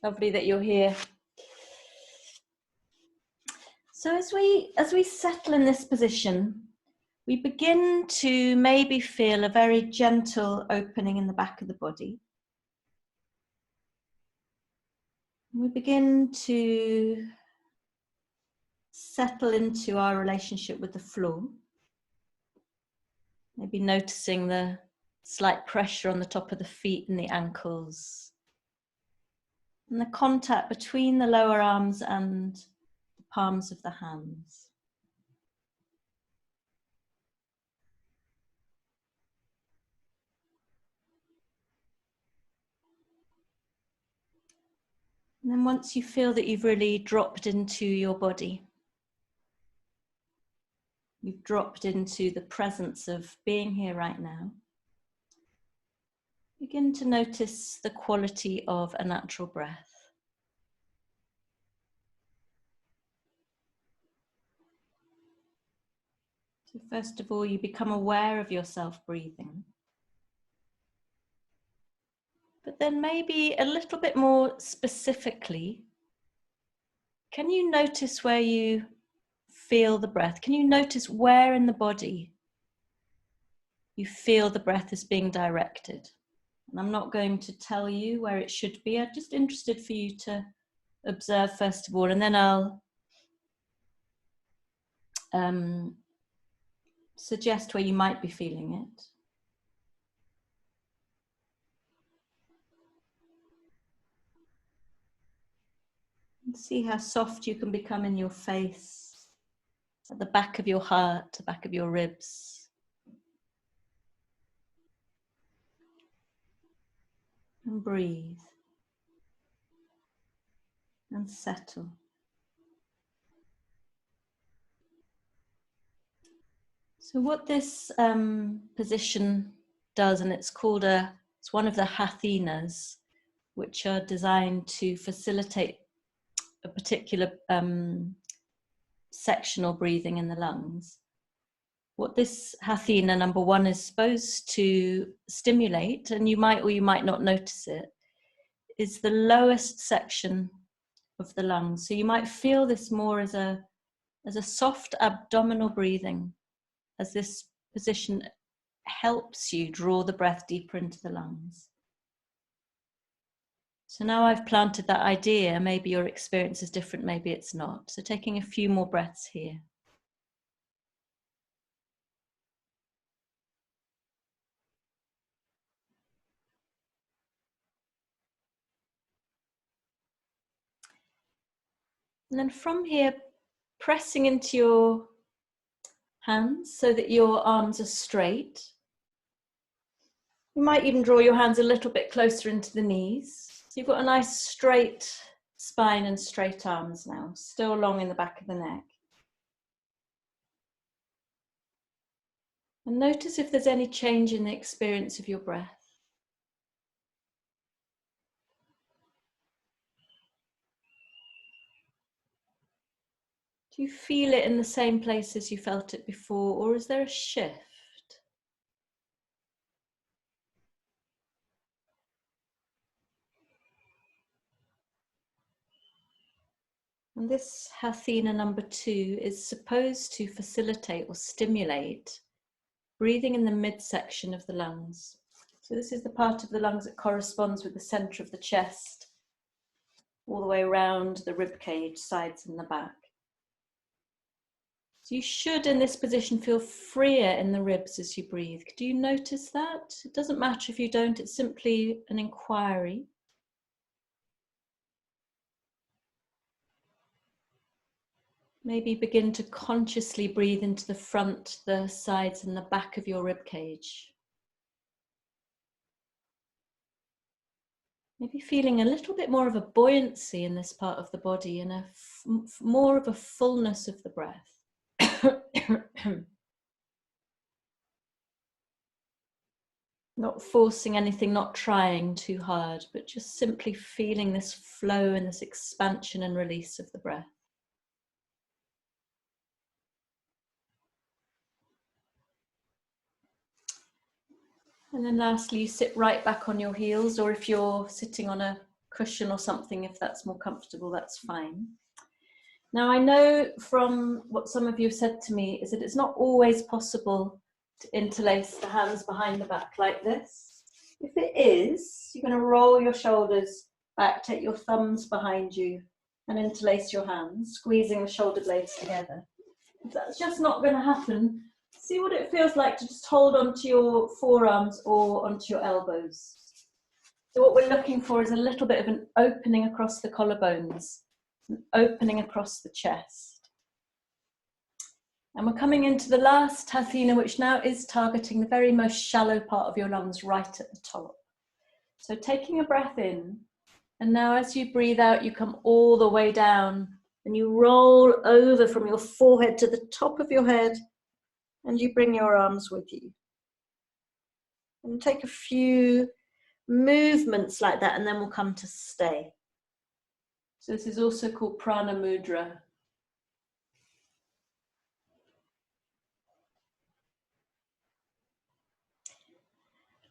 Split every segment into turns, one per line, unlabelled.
Lovely that you're here. So as we settle in this position, we begin to maybe feel a very gentle opening in the back of the body. We begin to settle into our relationship with the floor. Maybe noticing the slight pressure on the top of the feet and the ankles, and the contact between the lower arms and the palms of the hands. And then once you feel that you've really dropped into your body, you've dropped into the presence of being here right now, begin to notice the quality of a natural breath. So first of all, you become aware of yourself breathing. But then maybe a little bit more specifically, can you notice where you feel the breath? Can you notice where in the body you feel the breath is being directed? And I'm not going to tell you where it should be. I'm just interested for you to observe first of all, and then I'll suggest where you might be feeling it. And see how soft you can become in your face, at the back of your heart, the back of your ribs. And breathe. And settle. So what this position does, and it's one of the Hathenas, which are designed to facilitate a particular sectional breathing in the lungs. What this Hathena, number one, is supposed to stimulate, and you might or you might not notice it, is the lowest section of the lungs. So you might feel this more as a soft abdominal breathing, as this position helps you draw the breath deeper into the lungs. So now I've planted that idea, maybe your experience is different, maybe it's not. So taking a few more breaths here. And then from here, pressing into your hands so that your arms are straight. You might even draw your hands a little bit closer into the knees. So you've got a nice straight spine and straight arms now, still long in the back of the neck. And notice if there's any change in the experience of your breath. Do you feel it in the same place as you felt it before, or is there a shift? And this Hathena number 2 is supposed to facilitate or stimulate breathing in the midsection of the lungs. So this is the part of the lungs that corresponds with the center of the chest, all the way around the rib cage, sides and the back. So you should, in this position, feel freer in the ribs as you breathe. Do you notice that? It doesn't matter if you don't, it's simply an inquiry. Maybe begin to consciously breathe into the front, the sides and the back of your rib cage. Maybe feeling a little bit more of a buoyancy in this part of the body and more of a fullness of the breath. Not forcing anything, not trying too hard, but just simply feeling this flow and this expansion and release of the breath. And then lastly, you sit right back on your heels, or if you're sitting on a cushion or something if that's more comfortable, that's fine. Now, I know from what some of you have said to me is that it's not always possible to interlace the hands behind the back like this. If it is, you're going to roll your shoulders back, take your thumbs behind you and interlace your hands, squeezing the shoulder blades together. If that's just not going to happen, see what it feels like to just hold onto your forearms or onto your elbows. So what we're looking for is a little bit of an opening across the collarbones, an opening across the chest. And we're coming into the last Hathena, which now is targeting the very most shallow part of your lungs right at the top. So taking a breath in, and now as you breathe out, you come all the way down and you roll over from your forehead to the top of your head and you bring your arms with you. And take a few movements like that and then we'll come to stay. So this is also called Prana Mudra.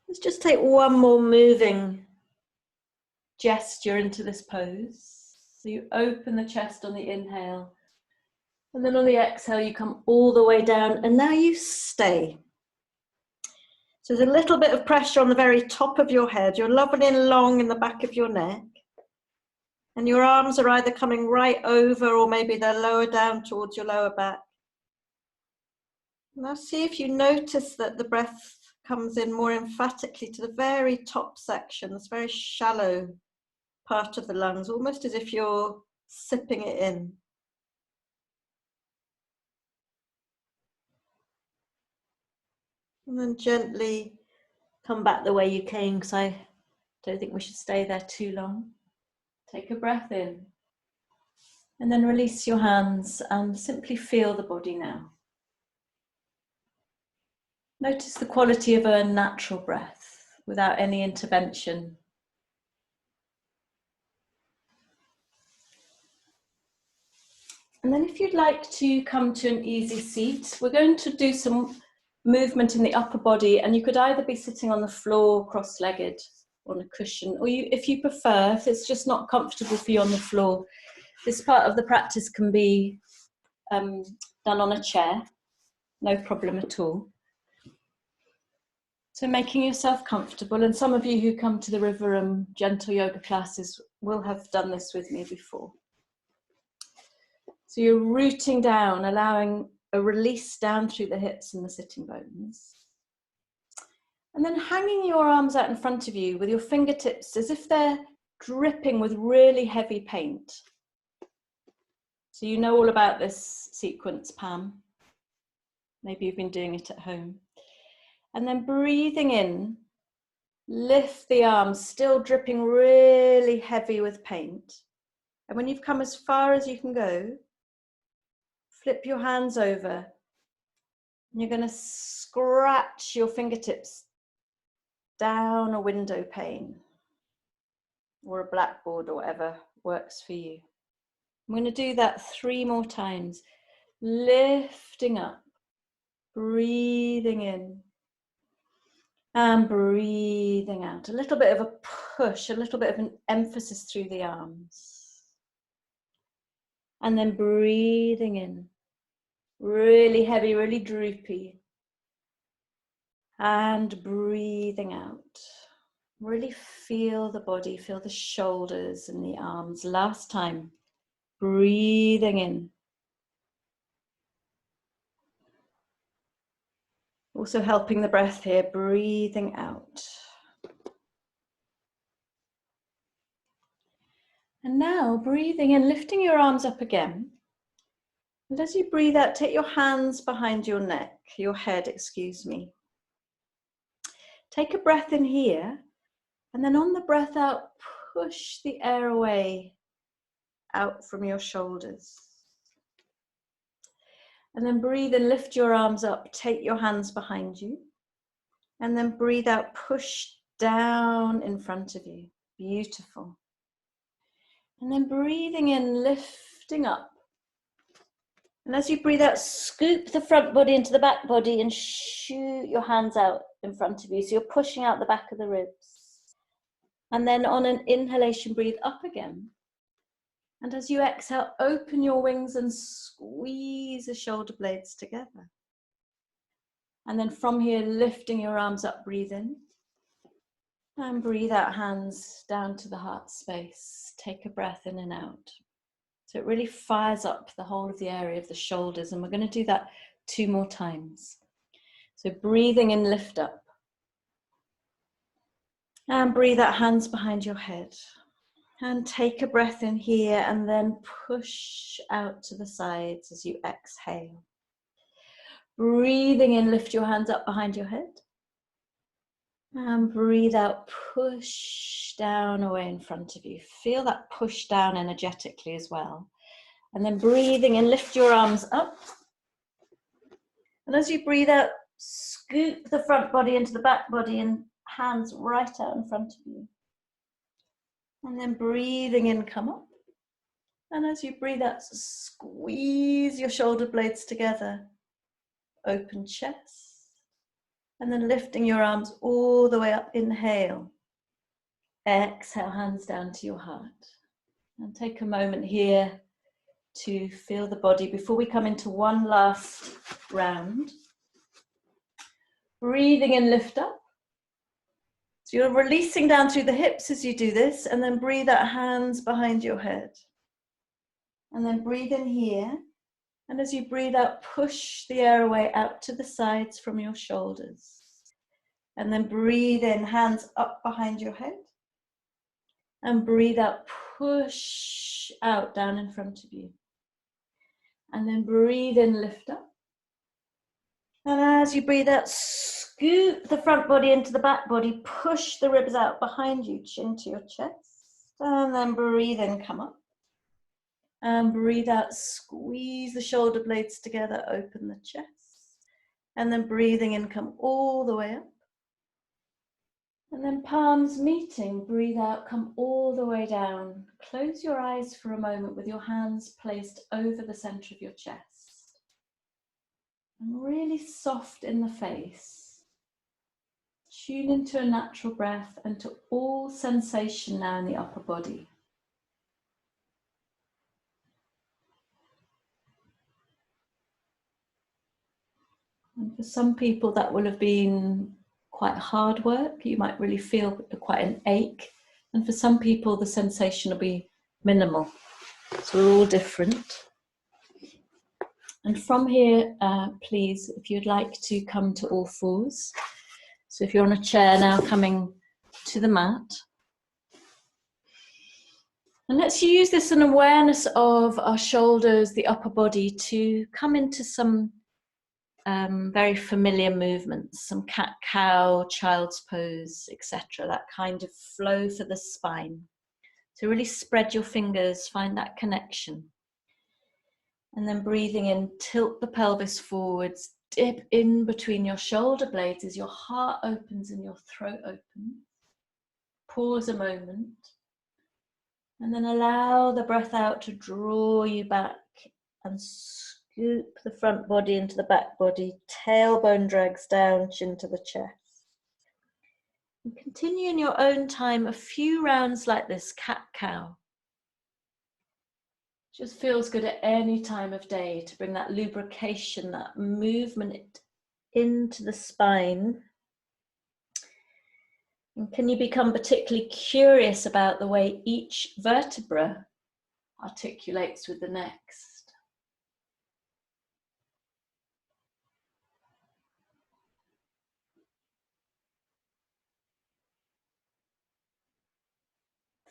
Let's just take one more moving gesture into this pose. So you open the chest on the inhale, and then on the exhale, you come all the way down, and now you stay. So there's a little bit of pressure on the very top of your head. You're loving long in the back of your neck, and your arms are either coming right over or maybe they're lower down towards your lower back. Now see if you notice that the breath comes in more emphatically to the very top section, this very shallow part of the lungs, almost as if you're sipping it in. And then gently come back the way you came, because I don't think we should stay there too long. Take a breath in, and then release your hands and simply feel the body now. Notice the quality of a natural breath without any intervention. And then if you'd like to come to an easy seat, we're going to do some movement in the upper body, and you could either be sitting on the floor cross-legged on a cushion, or if you prefer, if it's just not comfortable for you on the floor, this part of the practice can be done on a chair, no problem at all. So making yourself comfortable, and some of you who come to the River Room gentle yoga classes will have done this with me before. So you're rooting down, allowing a release down through the hips and the sitting bones. And then hanging your arms out in front of you with your fingertips as if they're dripping with really heavy paint. So you know all about this sequence, Pam. Maybe you've been doing it at home. And then breathing in, lift the arms, still dripping really heavy with paint. And when you've come as far as you can go, flip your hands over. And you're going to scratch your fingertips down a window pane or a blackboard or whatever works for you. I'm going to do that 3 more times. Lifting up, breathing in, and breathing out. A little bit of a push, a little bit of an emphasis through the arms. And then breathing in, really heavy, really droopy. And breathing out. Really feel the body, feel the shoulders and the arms. Last time, breathing in. Also helping the breath here, breathing out. And now breathing in, lifting your arms up again. And as you breathe out, take your hands behind your neck, your head, excuse me. Take a breath in here, and then on the breath out, push the air away out from your shoulders. And then breathe in, lift your arms up, take your hands behind you. And then breathe out, push down in front of you. Beautiful. And then breathing in, lifting up. And as you breathe out, scoop the front body into the back body and shoot your hands out in front of you. So you're pushing out the back of the ribs. And then on an inhalation, breathe up again. And as you exhale, open your wings and squeeze the shoulder blades together. And then from here, lifting your arms up, breathe in. And breathe out, hands down to the heart space. Take a breath in and out. So it really fires up the whole of the area of the shoulders. And we're going to do that 2 more times. So breathing in, lift up. And breathe out, hands behind your head. And take a breath in here and then push out to the sides as you exhale. Breathing in, lift your hands up behind your head. And breathe out, push down away in front of you. Feel that push down energetically as well. And then breathing in, lift your arms up. And as you breathe out, scoop the front body into the back body and hands right out in front of you. And then breathing in, come up. And as you breathe out, squeeze your shoulder blades together. Open chest. And then lifting your arms all the way up, inhale. Exhale, hands down to your heart. And take a moment here to feel the body before we come into one last round. Breathing in, lift up. So you're releasing down through the hips as you do this, and then breathe out, hands behind your head. And then breathe in here. And as you breathe out, push the airway out to the sides from your shoulders. And then breathe in, hands up behind your head. And breathe out, push out down in front of you. And then breathe in, lift up. And as you breathe out, scoop the front body into the back body, push the ribs out behind you, chin to your chest. And then breathe in, come up. And breathe out, squeeze the shoulder blades together, open the chest. And then breathing in, come all the way up. And then palms meeting, breathe out, come all the way down. Close your eyes for a moment with your hands placed over the center of your chest. And really soft in the face. Tune into a natural breath and to all sensation now in the upper body. And for some people that will have been quite hard work. You might really feel quite an ache. And for some people the sensation will be minimal. So we're all different. And from here, please, if you'd like to come to all fours. So if you're on a chair now, coming to the mat. And let's use this an awareness of our shoulders, the upper body, to come into some very familiar movements, some cat-cow, child's pose, etc. That kind of flow for the spine. So really spread your fingers, find that connection. And then breathing in, tilt the pelvis forwards, dip in between your shoulder blades as your heart opens and your throat opens. Pause a moment. And then allow the breath out to draw you back and scoop the front body into the back body. Tailbone drags down, chin to the chest. And continue in your own time a few rounds like this, cat-cow. Just feels good at any time of day to bring that lubrication, that movement into the spine. And can you become particularly curious about the way each vertebra articulates with the next?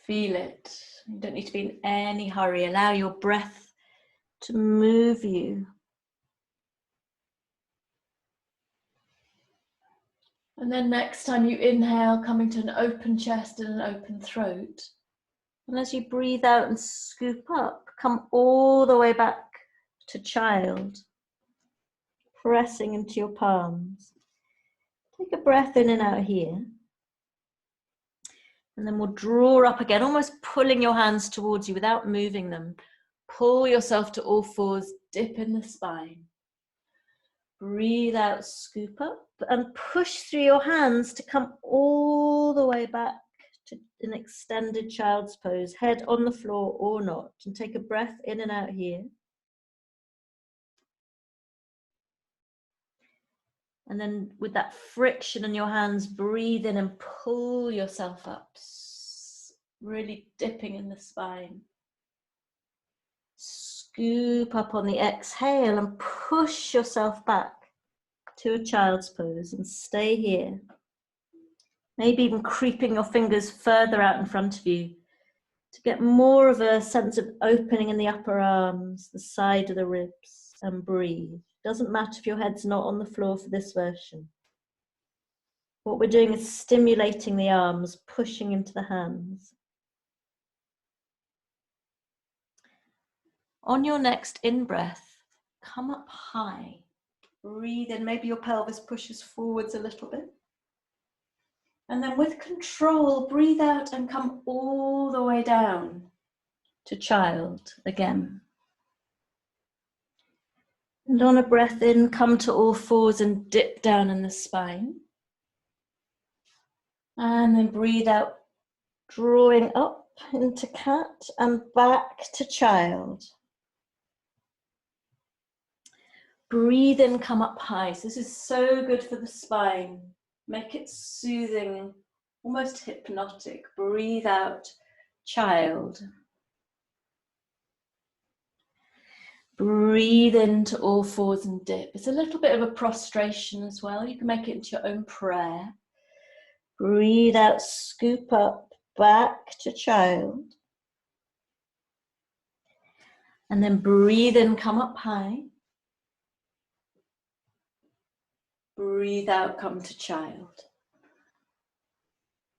Feel it. You don't need to be in any hurry. Allow your breath to move you. And then next time you inhale, coming to an open chest and an open throat. And as you breathe out and scoop up, come all the way back to child, pressing into your palms. Take a breath in and out here. And then we'll draw up again, almost pulling your hands towards you without moving them. Pull yourself to all fours, dip in the spine. Breathe out, scoop up, and push through your hands to come all the way back to an extended child's pose, head on the floor or not, and take a breath in and out here. And then with that friction in your hands, breathe in and pull yourself up, really dipping in the spine. Scoop up on the exhale and push yourself back to a child's pose and stay here. Maybe even creeping your fingers further out in front of you to get more of a sense of opening in the upper arms, the side of the ribs, and breathe. Doesn't matter if your head's not on the floor for this version. What we're doing is stimulating the arms, pushing into the hands. On your next in-breath, come up high. Breathe in, maybe your pelvis pushes forwards a little bit. And then with control, breathe out and come all the way down to child again. And on a breath in, come to all fours and dip down in the spine. And then breathe out, drawing up into cat and back to child. Breathe in, come up high. So this is so good for the spine. Make it soothing, almost hypnotic. Breathe out, child. Breathe into all fours and dip. It's a little bit of a prostration as well. You can make it into your own prayer. Breathe out, scoop up, back to child. And then breathe in, come up high. Breathe out, come to child.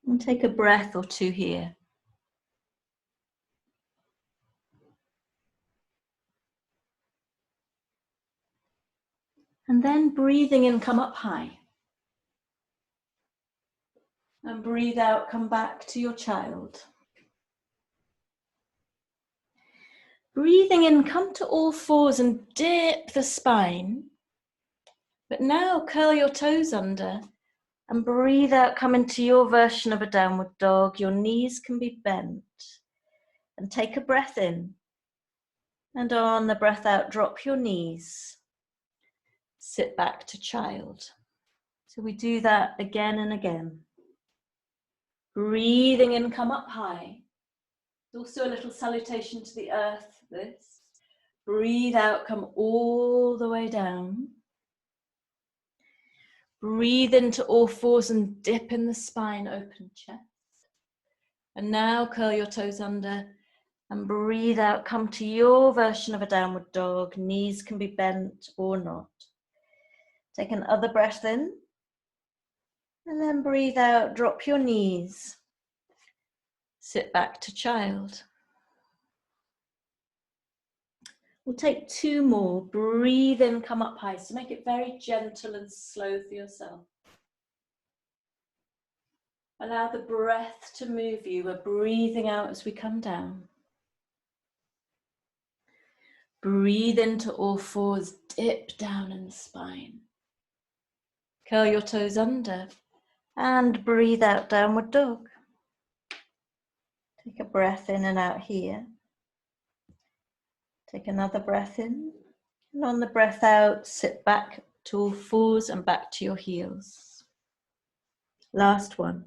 And take a breath or two here. And then breathing in, come up high. And breathe out, come back to your child. Breathing in, come to all fours and dip the spine. But now curl your toes under and breathe out, come into your version of a downward dog. Your knees can be bent. And take a breath in. And on the breath out, drop your knees. Sit back to child. So we do that again and again. Breathing in, come up high. Also a little salutation to the earth, this. Breathe out, come all the way down. Breathe into all fours and dip in the spine, open chest. And now curl your toes under and breathe out, come to your version of a downward dog. Knees can be bent or not. Take another breath in. And then breathe out, drop your knees. Sit back to child. We'll take two more. Breathe in, come up high. So make it very gentle and slow for yourself. Allow the breath to move you. We're breathing out as we come down. Breathe into all fours, dip down in the spine. Curl your toes under and breathe out, downward dog. Take a breath in and out here. Take another breath in, and on the breath out, sit back to all fours and back to your heels. Last one.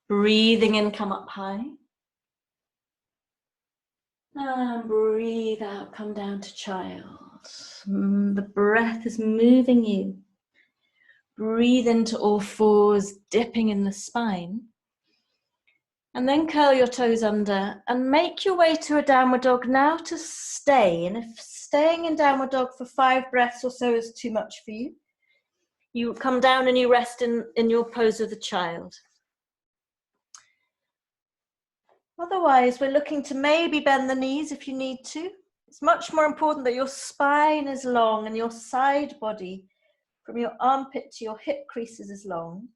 Breathing in, come up high. And breathe out, come down to child. The breath is moving you. Breathe into all fours, dipping in the spine. And then curl your toes under and make your way to a downward dog now to stay. And if staying in downward dog for 5 breaths or so is too much for you, you come down and you rest in your pose of the child. Otherwise, we're looking to maybe bend the knees if you need to. It's much more important that your spine is long and your side body from your armpit to your hip creases is long.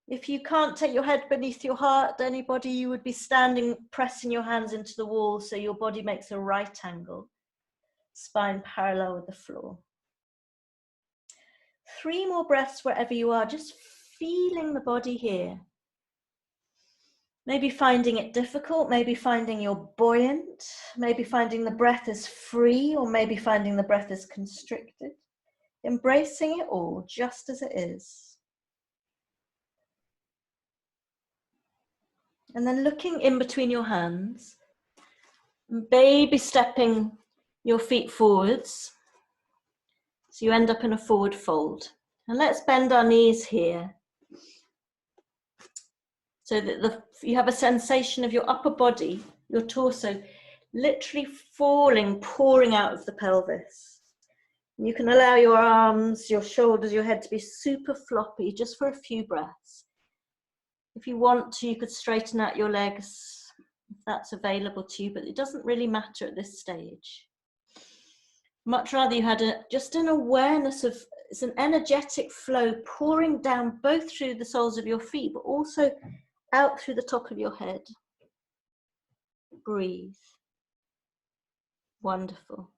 If you can't take your head beneath your heart, anybody, you would be standing, pressing your hands into the wall so your body makes a right angle, spine parallel with the floor. 3 more breaths wherever you are, just feeling the body here. Maybe finding it difficult, maybe finding you're buoyant, maybe finding the breath is free, or maybe finding the breath is constricted. Embracing it all just as it is. And then looking in between your hands, baby stepping your feet forwards, so you end up in a forward fold. And let's bend our knees here, so that you have a sensation of your upper body, your torso, literally falling, pouring out of the pelvis. And you can allow your arms, your shoulders, your head to be super floppy just for a few breaths. If you want to, you could straighten out your legs if that's available to you, but it doesn't really matter at this stage. Much rather you had just an awareness of, it's an energetic flow pouring down both through the soles of your feet, but also out through the top of your head. Breathe. Wonderful.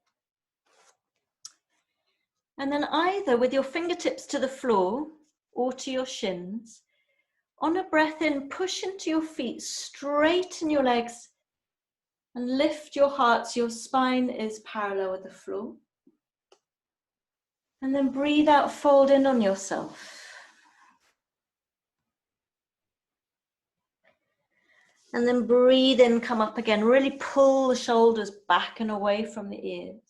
And then either with your fingertips to the floor or to your shins, on a breath in, push into your feet, straighten your legs and lift your heart so your spine is parallel with the floor. And then breathe out, fold in on yourself. And then breathe in, come up again. Really pull the shoulders back and away from the ears.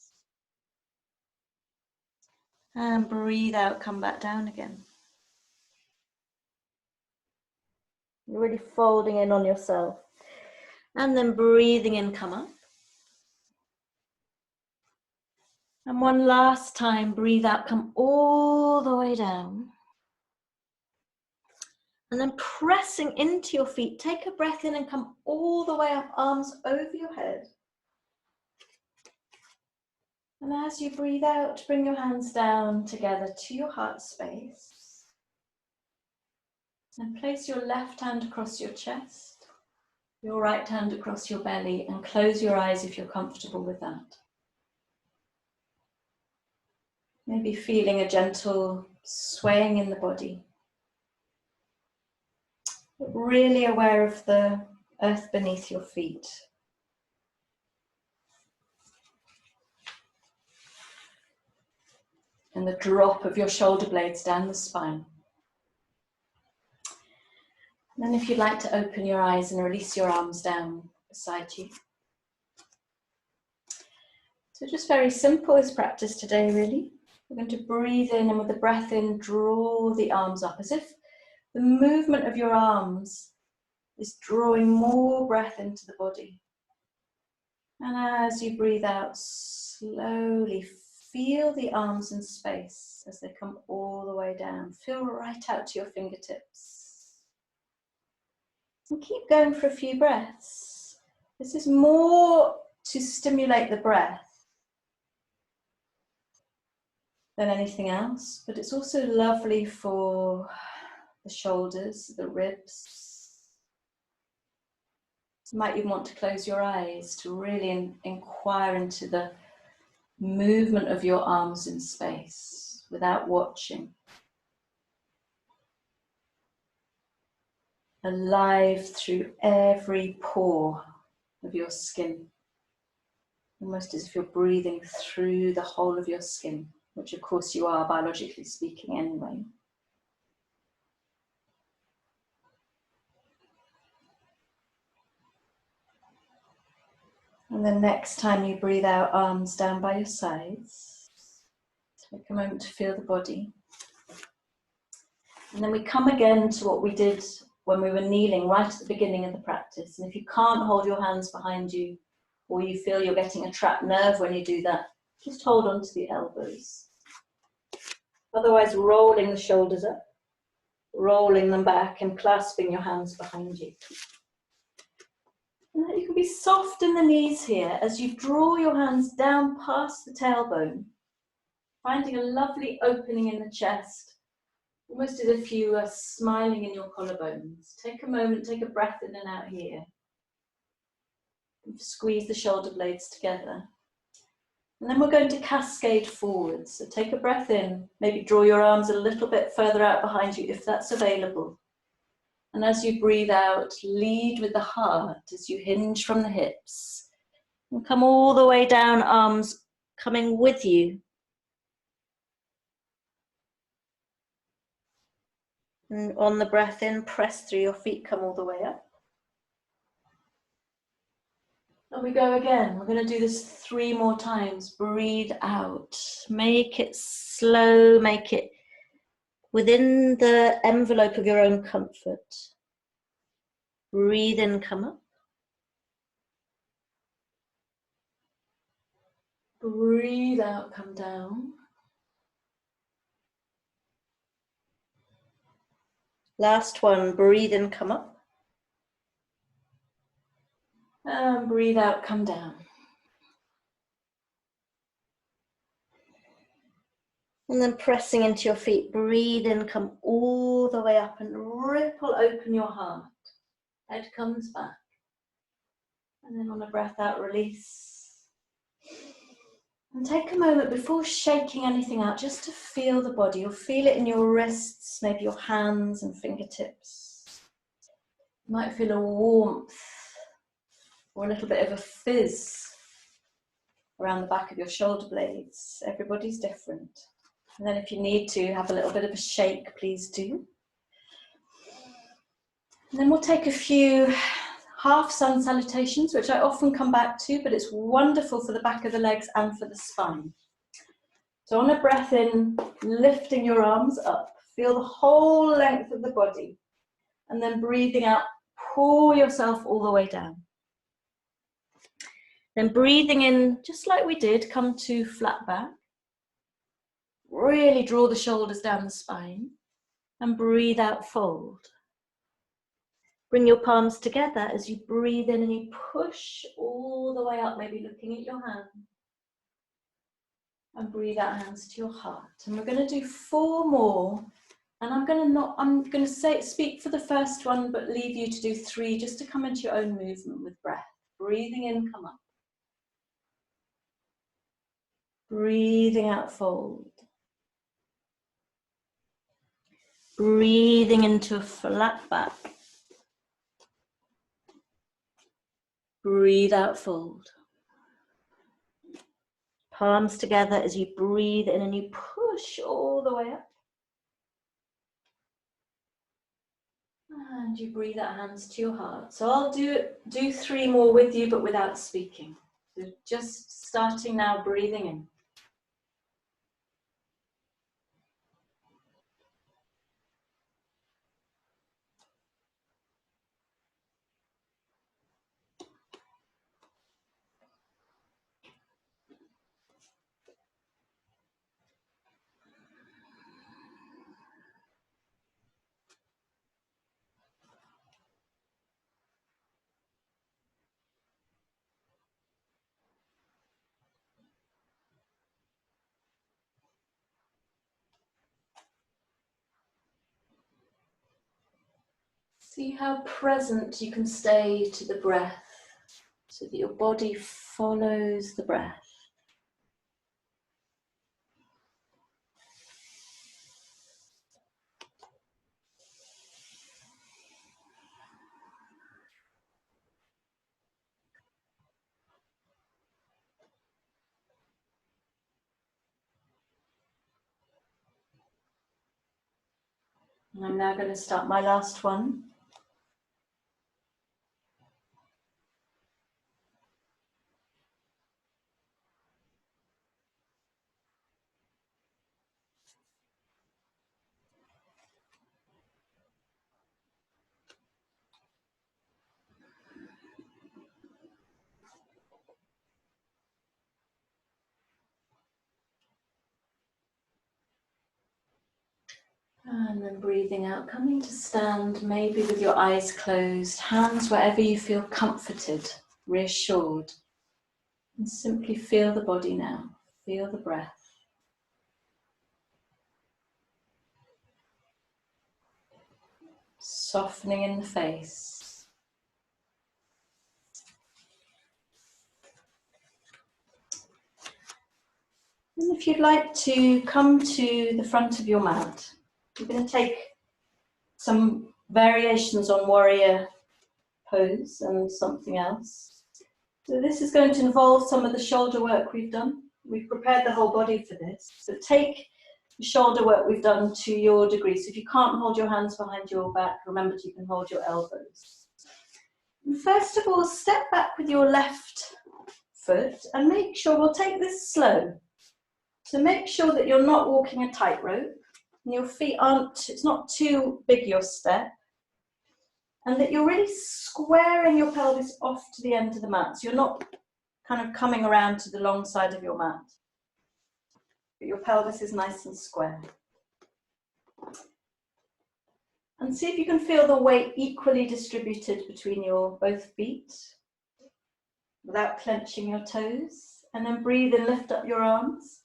And breathe out, come back down again. You're really folding in on yourself. And then breathing in, come up. And one last time, breathe out, come all the way down. And then pressing into your feet, take a breath in and come all the way up, arms over your head. And as you breathe out, bring your hands down together to your heart space. And place your left hand across your chest, your right hand across your belly, and close your eyes if you're comfortable with that. Maybe feeling a gentle swaying in the body. But really aware of the earth beneath your feet. And the drop of your shoulder blades down the spine. And then if you'd like to open your eyes and release your arms down beside you. So just very simple this practice today, really. We're going to breathe in, and with the breath in, draw the arms up as if the movement of your arms is drawing more breath into the body. And as you breathe out, slowly feel the arms in space as they come all the way down. Feel right out to your fingertips. And keep going for a few breaths. This is more to stimulate the breath than anything else, but it's also lovely for the shoulders, the ribs. You might even want to close your eyes to really inquire into the movement of your arms in space without watching. Alive through every pore of your skin, almost as if you're breathing through the whole of your skin, which of course you are, biologically speaking, anyway. And then next time you breathe out, arms down by your sides. Take a moment to feel the body. And then we come again to what we did when we were kneeling right at the beginning of the practice. And if you can't hold your hands behind you, or you feel you're getting a trapped nerve when you do that, just hold on to the elbows. Otherwise, rolling the shoulders up, rolling them back, and clasping your hands behind you. And then you can be soft in the knees here as you draw your hands down past the tailbone, finding a lovely opening in the chest, almost as if you are smiling in your collarbones. Take a moment, take a breath in and out here. Squeeze the shoulder blades together. And then we're going to cascade forwards. So take a breath in, maybe draw your arms a little bit further out behind you if that's available. And as you breathe out, lead with the heart as you hinge from the hips. And come all the way down, arms coming with you. And on the breath in, press through your feet, come all the way up. And we go again. We're going to do this 3 more times. Breathe out. Make it slow, make it within the envelope of your own comfort. Breathe in, come up. Breathe out, come down. Last one, breathe in, come up. And breathe out, come down. And then pressing into your feet, breathe in, come all the way up and ripple open your heart. Head comes back. And then on a breath out, release. And take a moment before shaking anything out, just to feel the body. You'll feel it in your wrists, maybe your hands and fingertips. You might feel a warmth or a little bit of a fizz around the back of your shoulder blades. Everybody's different. And then if you need to have a little bit of a shake, please do. And then we'll take a few half sun salutations, which I often come back to, but it's wonderful for the back of the legs and for the spine. So on a breath in, lifting your arms up, feel the whole length of the body. And then breathing out, pull yourself all the way down. Then breathing in, just like we did, come to flat back. Really draw the shoulders down the spine. And breathe out, fold. Bring your palms together as you breathe in and you push all the way up, maybe looking at your hand. And breathe out, hands to your heart. And we're going to do 4 more. And I'm going to speak for the first one, but leave you to do 3 just to come into your own movement with breath. Breathing in, come up. Breathing out, fold. Breathing into a flat back. Breathe out, fold. Palms together as you breathe in and you push all the way up. And you breathe out, hands to your heart. So I'll do 3 more with you, but without speaking. So just starting now, breathing in. See how present you can stay to the breath so that your body follows the breath. And I'm now going to start my last one. And then breathing out, coming to stand, maybe with your eyes closed, hands wherever you feel comforted, reassured. And simply feel the body now, feel the breath. Softening in the face. And if you'd like to come to the front of your mat, you're going to take some variations on warrior pose and something else. So this is going to involve some of the shoulder work we've done. We've prepared the whole body for this. So take the shoulder work we've done to your degree. So if you can't hold your hands behind your back, remember you can hold your elbows. And first of all, step back with your left foot and make sure, we'll take this slow. So make sure that you're not walking a tightrope and your feet aren't, it's not too big your step, and that you're really squaring your pelvis off to the end of the mat. So you're not kind of coming around to the long side of your mat, but your pelvis is nice and square. And see if you can feel the weight equally distributed between your both feet without clenching your toes. And then breathe and lift up your arms,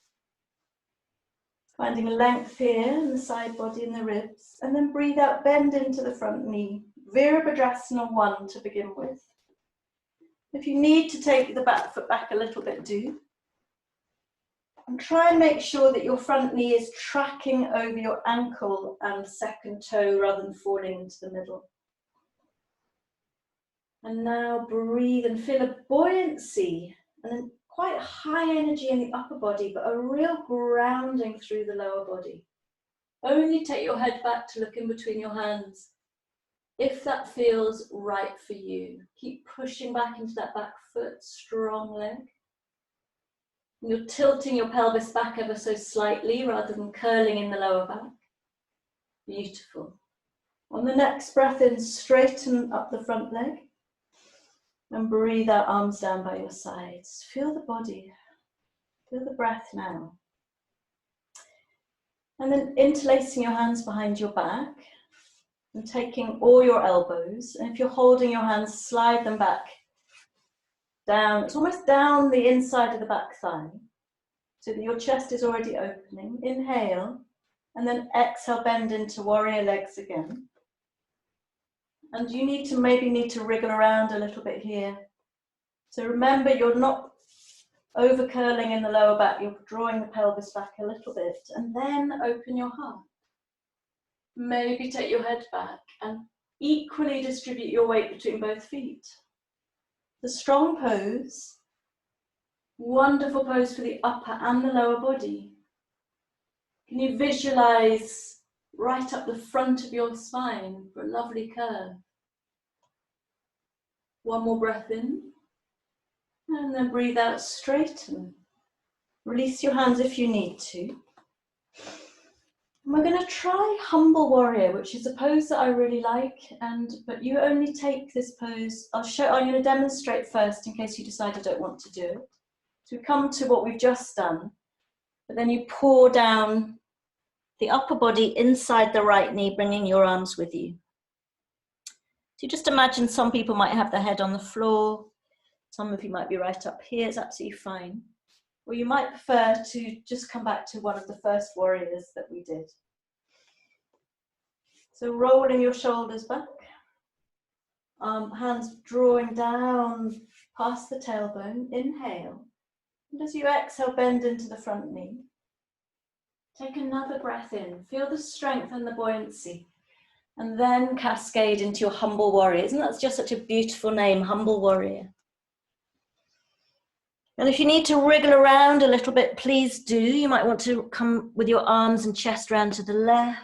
finding a length here in the side body and the ribs. And then breathe out, bend into the front knee. Virabhadrasana 1 to begin with. If you need to take the back foot back a little bit, do. And try and make sure that your front knee is tracking over your ankle and second toe rather than falling into the middle. And now breathe and feel a buoyancy and then quite high energy in the upper body, but a real grounding through the lower body. Only take your head back to look in between your hands if that feels right for you. Keep pushing back into that back foot, strong leg. You're tilting your pelvis back ever so slightly rather than curling in the lower back. Beautiful. On the next breath in, straighten up the front leg and breathe out, arms down by your sides. Feel the body, feel the breath now. And then interlacing your hands behind your back and taking all your elbows. And if you're holding your hands, slide them back down. It's almost down the inside of the back thigh so that your chest is already opening. Inhale, and then exhale, bend into warrior legs again. And you maybe need to wriggle around a little bit here. So remember, you're not over curling in the lower back, you're drawing the pelvis back a little bit, and then open your heart. Maybe take your head back and equally distribute your weight between both feet. The strong pose, wonderful pose for the upper and the lower body. Can you visualize right up the front of your spine for a lovely curve? One more breath in, and then breathe out, straighten. Release your hands if you need to. And we're going to try humble warrior, which is a pose that I really like, but you only take this pose. I'm going to demonstrate first in case you decide you don't want to do it. So we come to what we've just done, but then you pour down the upper body inside the right knee, bringing your arms with you. So just imagine some people might have their head on the floor. Some of you might be right up here. It's absolutely fine. Or you might prefer to just come back to one of the first warriors that we did. So rolling your shoulders back, hands drawing down past the tailbone. Inhale. And as you exhale, bend into the front knee. Take another breath in. Feel the strength and the buoyancy. And then cascade into your humble warrior. Isn't that just such a beautiful name, humble warrior? And if you need to wriggle around a little bit, please do. You might want to come with your arms and chest round to the left.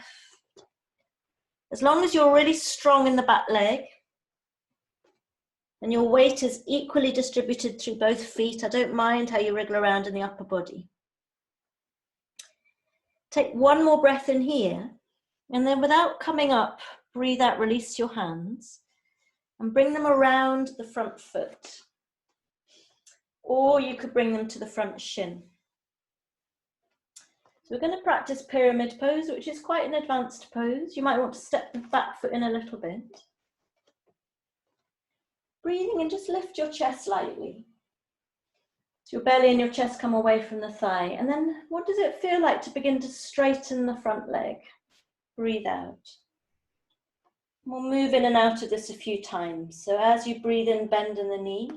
As long as you're really strong in the back leg and your weight is equally distributed through both feet, I don't mind how you wriggle around in the upper body. Take one more breath in here. And then without coming up, breathe out, release your hands and bring them around the front foot. Or you could bring them to the front shin. So we're going to practice pyramid pose, which is quite an advanced pose. You might want to step the back foot in a little bit. Breathing and just lift your chest slightly. So your belly and your chest come away from the thigh. And then what does it feel like to begin to straighten the front leg? Breathe out. We'll move in and out of this a few times. So as you breathe in, bend in the knee.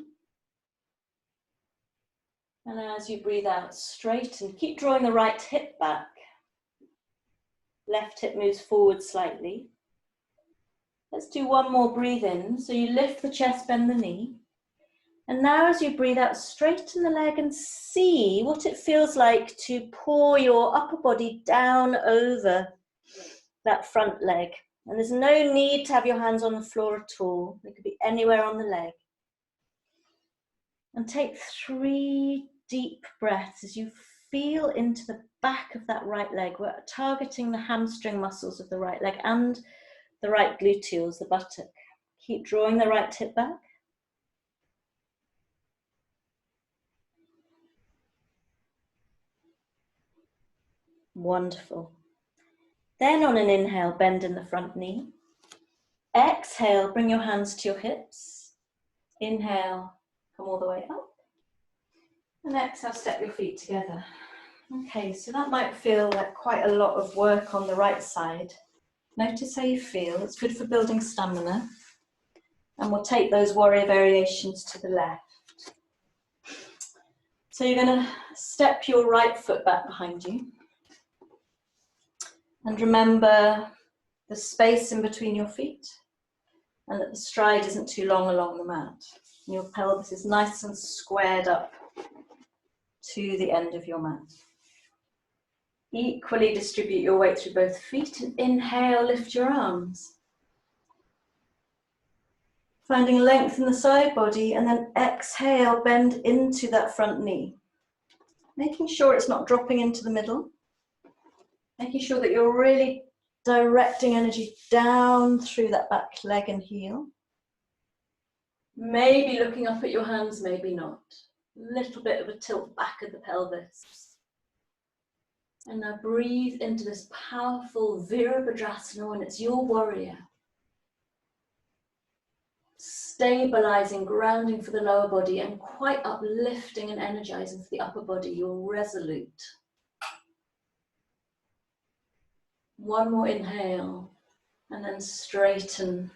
And as you breathe out, straighten. Keep drawing the right hip back. Left hip moves forward slightly. Let's do one more breathe in. So you lift the chest, bend the knee. And now as you breathe out, straighten the leg and see what it feels like to pour your upper body down over that front leg. And there's no need to have your hands on the floor at all. They could be anywhere on the leg. And take 3 deep breaths as you feel into the back of that right leg. We're targeting the hamstring muscles of the right leg and the right gluteals, the buttock. Keep drawing the right hip back. Wonderful. Then on an inhale, bend in the front knee. Exhale, bring your hands to your hips. Inhale, come all the way up. And exhale, step your feet together. Okay, so that might feel like quite a lot of work on the right side. Notice how you feel. It's good for building stamina. And we'll take those warrior variations to the left. So you're going to step your right foot back behind you. And remember the space in between your feet and that the stride isn't too long along the mat. And your pelvis is nice and squared up to the end of your mat. Equally distribute your weight through both feet and inhale, lift your arms. Finding length in the side body and then exhale, bend into that front knee. Making sure it's not dropping into the middle. Making sure that you're really directing energy down through that back leg and heel. Maybe looking up at your hands, maybe not. A little bit of a tilt back of the pelvis. And now breathe into this powerful Virabhadrasana when it's your warrior. Stabilizing, grounding for the lower body and quite uplifting and energizing for the upper body. You're resolute. One more inhale and then straighten.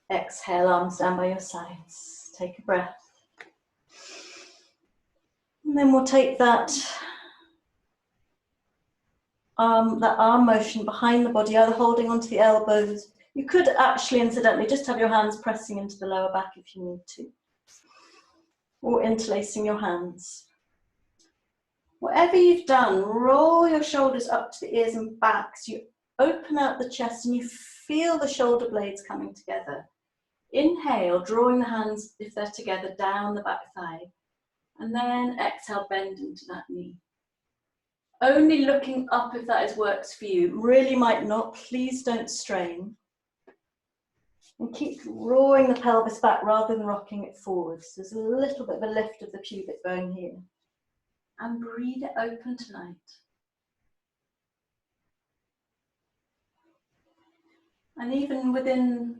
Exhale, arms down by your sides. Take a breath. And then we'll take that arm motion behind the body, either holding onto the elbows. You could actually, incidentally, just have your hands pressing into the lower back if you need to. Or interlacing your hands. Whatever you've done, roll your shoulders up to the ears and back. So you open out the chest and you feel the shoulder blades coming together. Inhale, drawing the hands, if they're together, down the back thigh. And then exhale, bend into that knee. Only looking up if that works for you. Really might not. Please don't strain. And keep drawing the pelvis back rather than rocking it forwards. There's a little bit of a lift of the pubic bone here. And breathe it open tonight. And even within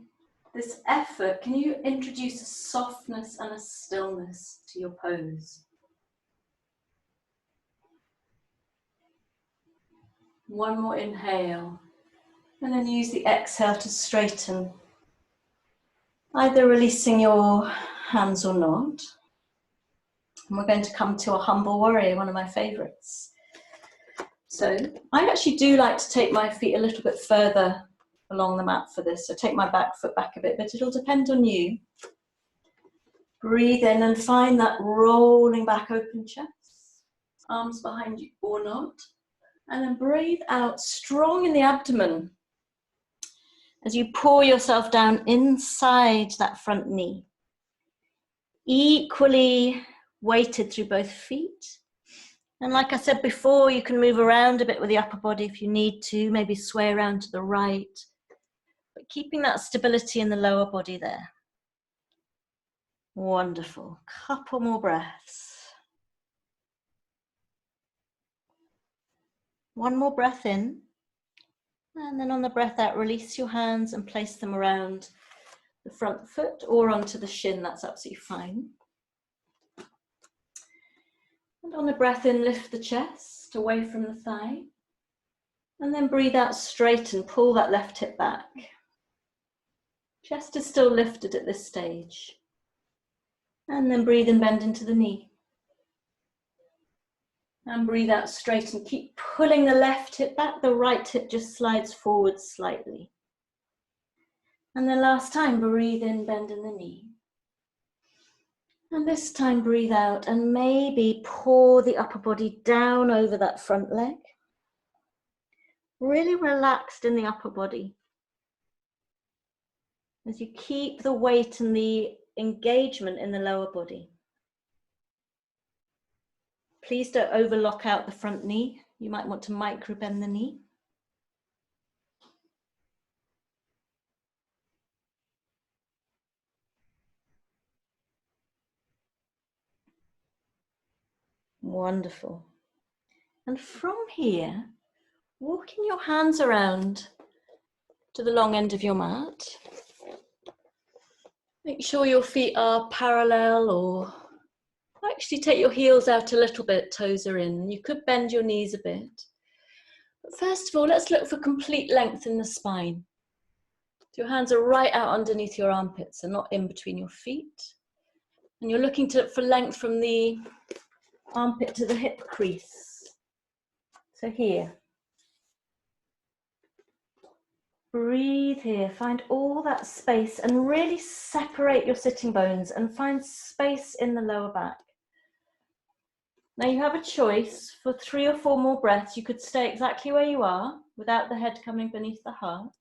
this effort, can you introduce a softness and a stillness to your pose? One more inhale. And then use the exhale to straighten. Either releasing your hands or not. And we're going to come to a humble warrior, one of my favorites. So I actually do like to take my feet a little bit further along the mat for this. So take my back foot back a bit, but it'll depend on you. Breathe in and find that rolling back open chest. Arms behind you or not. And then breathe out strong in the abdomen as you pour yourself down inside that front knee. Equally weighted through both feet. And like I said before, you can move around a bit with the upper body if you need to, maybe sway around to the right, but keeping that stability in the lower body there. Wonderful. Couple more breaths. One more breath in. And then on the breath out, release your hands and place them around the front foot or onto the shin. That's absolutely fine. And on the breath in, lift the chest away from the thigh. And then breathe out straight and pull that left hip back. Chest is still lifted at this stage. And then breathe and bend into the knee. And breathe out straight and keep pulling the left hip back. The right hip just slides forward slightly. And then last time, breathe in, bend in the knee. And this time, breathe out and maybe pour the upper body down over that front leg. Really relaxed in the upper body. As you keep the weight and the engagement in the lower body. Please don't overlock out the front knee. You might want to micro bend the knee. Wonderful. And from here, walking your hands around to the long end of your mat. Make sure your feet are parallel, or actually take your heels out a little bit, toes are in. You could bend your knees a bit. But first of all, let's look for complete length in the spine. So your hands are right out underneath your armpits and not in between your feet. And you're looking for length from the armpit to the hip crease. So here. Breathe here, find all that space and really separate your sitting bones and find space in the lower back. Now you have a choice for 3 or 4 more breaths. You could stay exactly where you are without the head coming beneath the heart,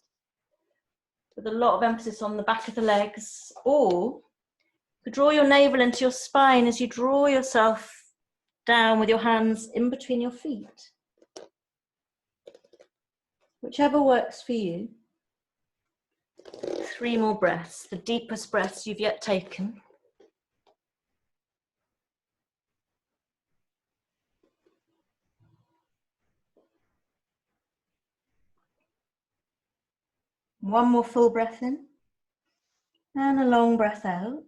with a lot of emphasis on the back of the legs, or you could draw your navel into your spine as you draw yourself down with your hands in between your feet. Whichever works for you. 3 more breaths, the deepest breaths you've yet taken. One more full breath in, and a long breath out.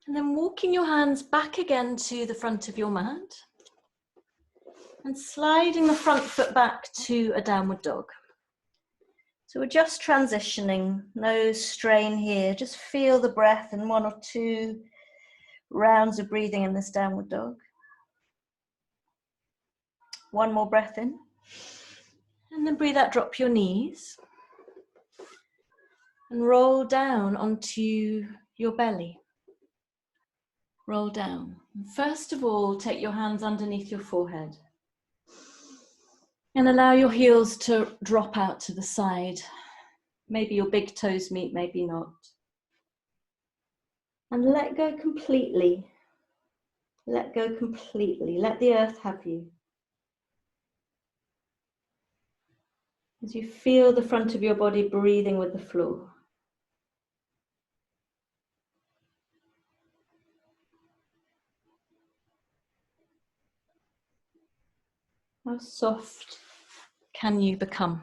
And then walking your hands back again to the front of your mat, and sliding the front foot back to a downward dog. So we're just transitioning, no strain here, just feel the breath and 1 or 2 rounds of breathing in this downward dog. 1 more breath in, and then breathe out, drop your knees, and roll down onto your belly. Roll down. And first of all, take your hands underneath your forehead. And allow your heels to drop out to the side. Maybe your big toes meet, maybe not. And let go completely. Let go completely. Let the earth have you. As you feel the front of your body breathing with the floor. How soft can you become?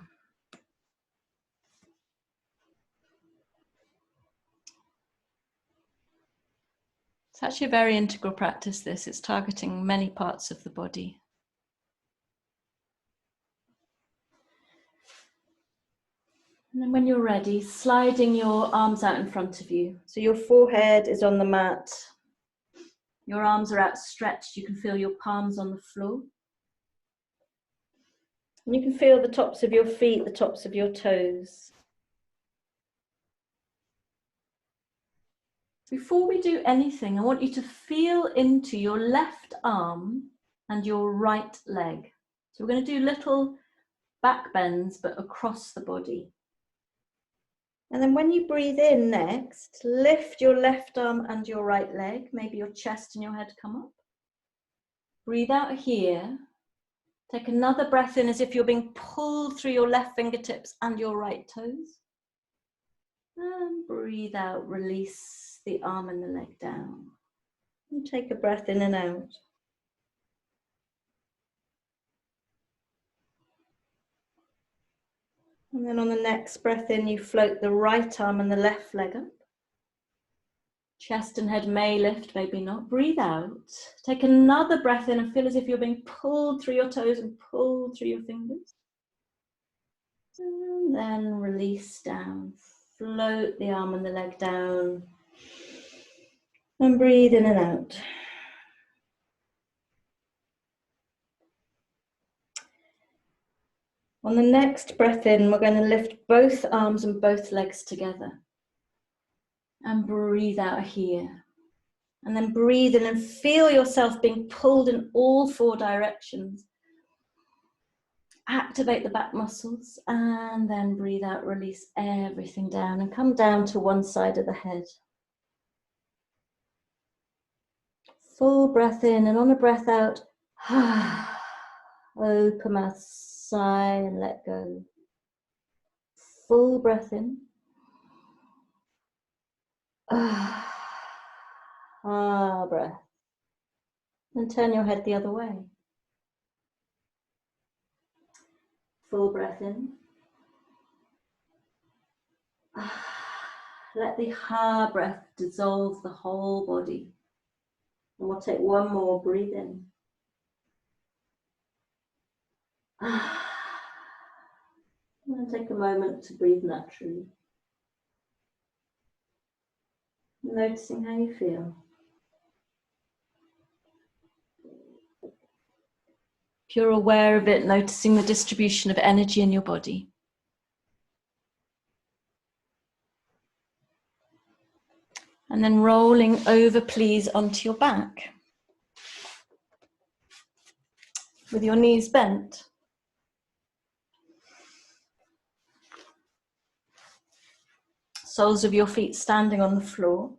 It's actually a very integral practice, this. It's targeting many parts of the body. And then when you're ready, sliding your arms out in front of you. So your forehead is on the mat. Your arms are outstretched. You can feel your palms on the floor. And you can feel the tops of your feet, the tops of your toes. Before we do anything, I want you to feel into your left arm and your right leg. So we're going to do little back bends, but across the body. And then when you breathe in next, lift your left arm and your right leg. Maybe your chest and your head come up. Breathe out here. Take another breath in as if you're being pulled through your left fingertips and your right toes. And breathe out, release the arm and the leg down. And take a breath in and out. And then on the next breath in, you float the right arm and the left leg up. Chest and head may lift, maybe not. Breathe out. Take another breath in and feel as if you're being pulled through your toes and pulled through your fingers. And then release down. Float the arm and the leg down. And breathe in and out. On the next breath in, we're going to lift both arms and both legs together. And breathe out here. And then breathe in and feel yourself being pulled in all 4 directions. Activate the back muscles and then breathe out, release everything down and come down to one side of the head. Full breath in, and on a breath out, open mouth, sigh and let go. Full breath in. Breath. And turn your head the other way. Full breath in. Let the breath dissolve the whole body. And we'll take one more, breathe in. And take a moment to breathe naturally. Noticing how you feel. If you're aware of it, noticing the distribution of energy in your body. And then rolling over, please, onto your back. With your knees bent. Soles of your feet standing on the floor.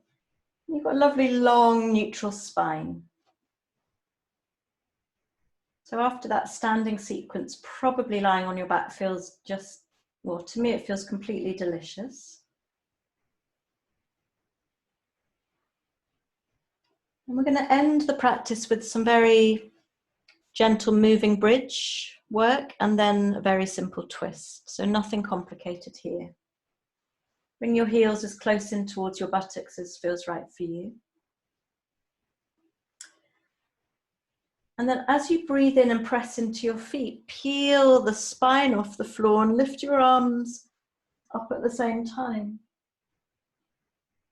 You've got a lovely long neutral spine. So after that standing sequence, probably lying on your back feels just, well, to me it feels completely delicious. And we're going to end the practice with some very gentle moving bridge work and then a very simple twist. So nothing complicated here. Bring your heels as close in towards your buttocks as feels right for you. And then as you breathe in and press into your feet, peel the spine off the floor and lift your arms up at the same time.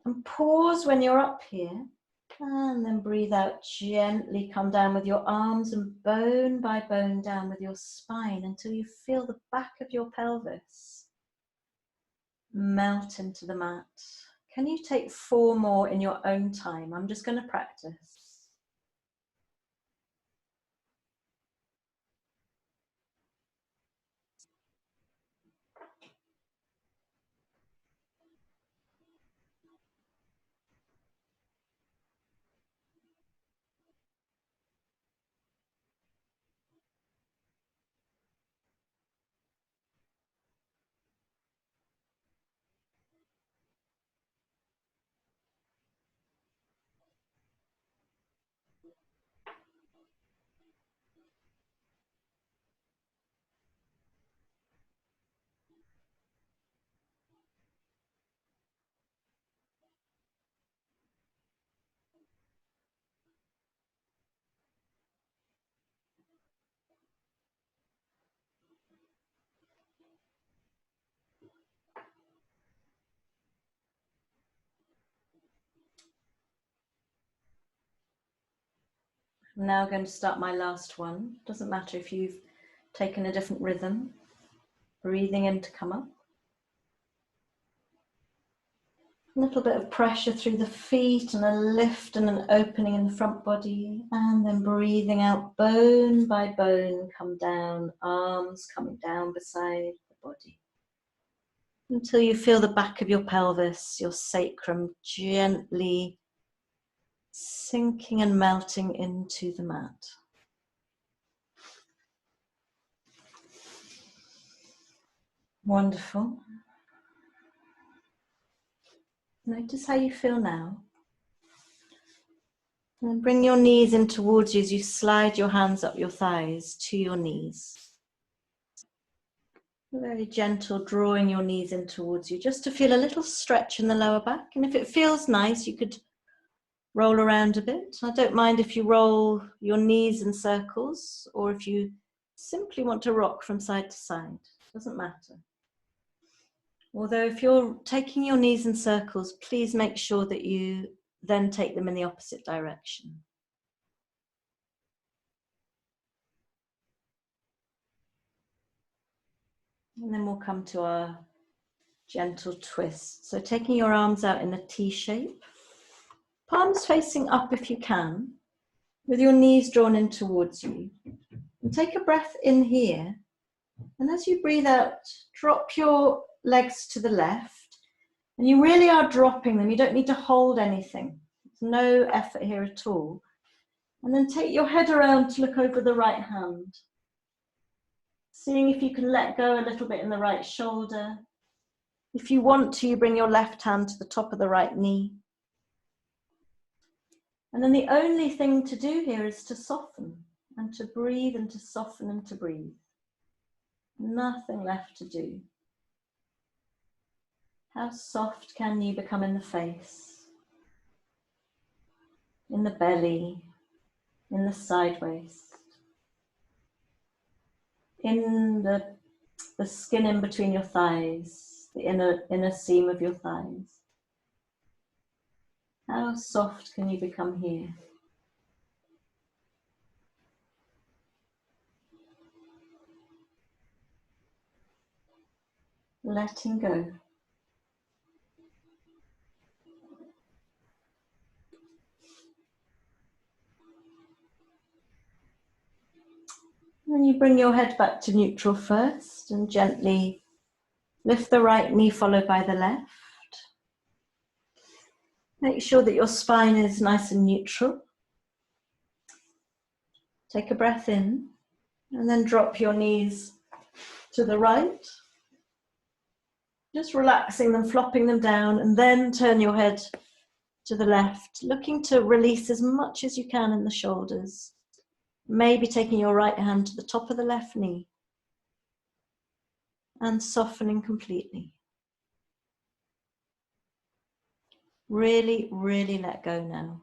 And pause when you're up here. And then breathe out, gently come down with your arms and bone by bone down with your spine until you feel the back of your pelvis melt into the mat. Can you take 4 more in your own time? I'm just going to practice. I'm now going to start my last one. Doesn't matter if you've taken a different rhythm. Breathing in to come up. A little bit of pressure through the feet and a lift and an opening in the front body. And then breathing out, bone by bone, come down, arms coming down beside the body. Until you feel the back of your pelvis, your sacrum gently sinking and melting into the mat. Wonderful. Notice how you feel now. And bring your knees in towards you as you slide your hands up your thighs to your knees. Very gentle, drawing your knees in towards you, just to feel a little stretch in the lower back. And if it feels nice, you could roll around a bit. I don't mind if you roll your knees in circles, or if you simply want to rock from side to side. Doesn't matter. Although if you're taking your knees in circles, please make sure that you then take them in the opposite direction. And then we'll come to our gentle twist. So taking your arms out in a T shape, palms facing up if you can, with your knees drawn in towards you. And take a breath in here. And as you breathe out, drop your legs to the left. And you really are dropping them. You don't need to hold anything. There's no effort here at all. And then take your head around to look over the right hand. Seeing if you can let go a little bit in the right shoulder. If you want to, you bring your left hand to the top of the right knee. And then the only thing to do here is to soften and to breathe and to soften and to breathe. Nothing left to do. How soft can you become in the face, in the belly, in the side waist, in the skin in between your thighs, the inner seam of your thighs. How soft can you become here? Letting go. Then you bring your head back to neutral first and gently lift the right knee followed by the left. Make sure that your spine is nice and neutral. Take a breath in and then drop your knees to the right. Just relaxing them, flopping them down, and then turn your head to the left, looking to release as much as you can in the shoulders. Maybe taking your right hand to the top of the left knee and softening completely. Really, really let go now.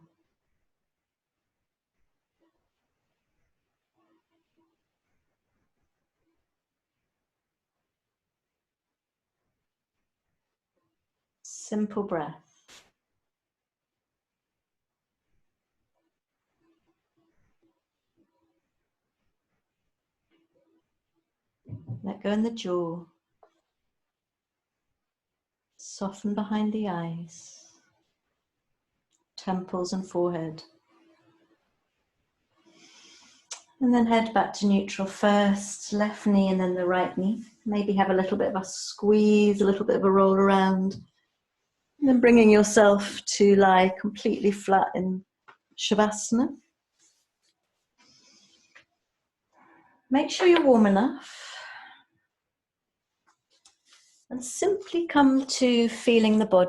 Simple breath. Let go in the jaw. Soften behind the eyes, temples and forehead. And then head back to neutral first, left knee and then the right knee. Maybe have a little bit of a squeeze, a little bit of a roll around. And then bringing yourself to lie completely flat in Shavasana. Make sure you're warm enough. And simply come to feeling the body.